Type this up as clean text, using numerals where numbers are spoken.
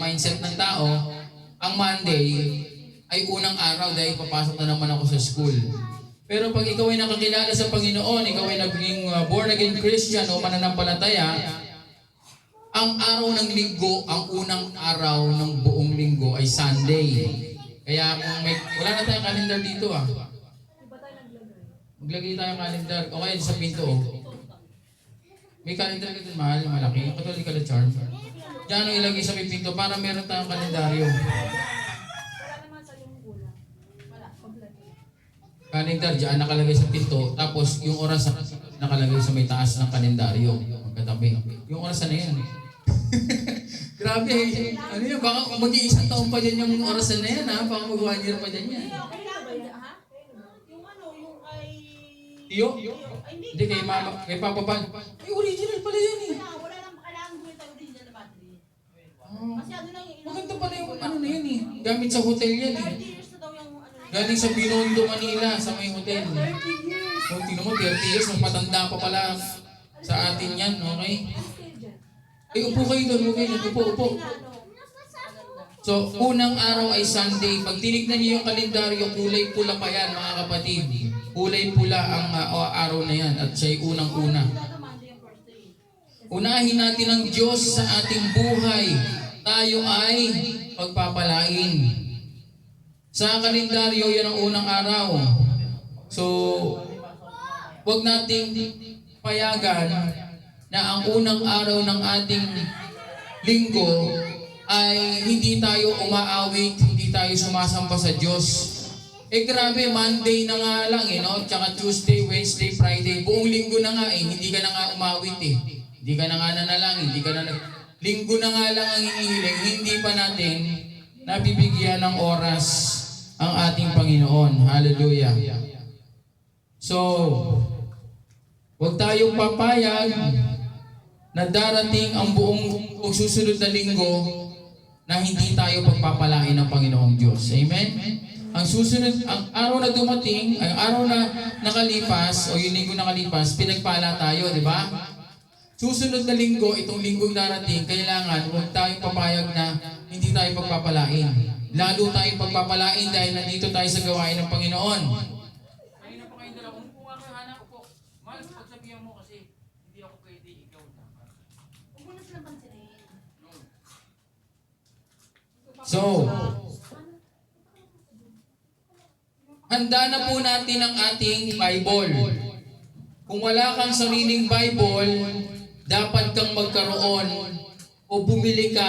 mindset ng tao, ang Monday ay unang araw dahil papasok na naman ako sa school. Pero pag ikaw ay nakakilala sa Panginoon, ikaw ay naging born again Christian o mananampalataya, ang araw ng linggo, ang unang araw ng buong linggo ay Sunday. Kaya kung wala na tayong kalendar dito maglagay tayong kalendar. Okay, sa pinto May kalendar ka dun, mahal, malaki. Yung Catholic na charm. Diyan ilagay sa may pinto para meron tayong kalendaryo. Kalendar dyan nakalagay sa pinto, tapos yung oras nakalagay sa may taas ng kalendaryo. Magkatabi. Yung oras na yan. Grabe, ano yan, baka mag-iisang taon pa dyan yung oras na yan, ha? Baka mag-1 year pa dyan yan. Iyo? Hindi, kay mama, kay papa ba? Ay, original pala yan eh. Wala lang kailangan gawin tayo original na battery. Masyado lang yung maganda pala yung ano na yan eh. Gamit sa hotel yan eh. 30 years na daw yung ano. Galing sa Binondo, Manila, sa may hotel. 30 years. So, tingnan mo, 30 years, mas matanda pa pala sa atin yan, okay? Eh, upo kayo doon, okay? Upo. So, unang araw ay Sunday. Pag tinignan niyo yung kalendaryo, kulay pula pa yan, mga kapatid. Kulay pula ang araw na yan at siya'y unang-una. Unahin natin ang Diyos sa ating buhay. Tayo ay pagpapalain. Sa kalendaryo, yan ang unang araw. So, huwag nating payagan na ang unang araw ng ating linggo ay hindi tayo umaawit, hindi tayo sumasamba sa Diyos. Eh grabe, Monday na nga lang no? Tsaka Tuesday, Wednesday, Friday, buong linggo na nga hindi ka na nga umawit Hindi ka na nga nanalangin, hindi ka na linggo na nga lang ang hinihiling, hindi pa natin nabibigyan ng oras ang ating Panginoon. Hallelujah. So, huwag tayong papayag na darating ang buong susunod na linggo na hindi tayo pagpapalain ng Panginoong Diyos. Amen? Ang susunod, ang araw na dumating, ang araw na nakalipas, o yung linggo nakalipas, pinagpala tayo, di ba? Susunod na linggo, itong linggong darating, kailangan huwag tayong papayag na hindi tayo pagpapalain. Lalo tayong pagpapalain dahil nandito tayo sa gawain ng Panginoon. Ayun na po kayo dala. Kung nga kayo, Hana, upo. Mahal, pagsabihan mo kasi hindi ako pwede, ikaw na. Huwag mo na silang pansinin. So, handa na po natin ang ating Bible. Kung wala kang sariling Bible, dapat kang magkaroon o bumili ka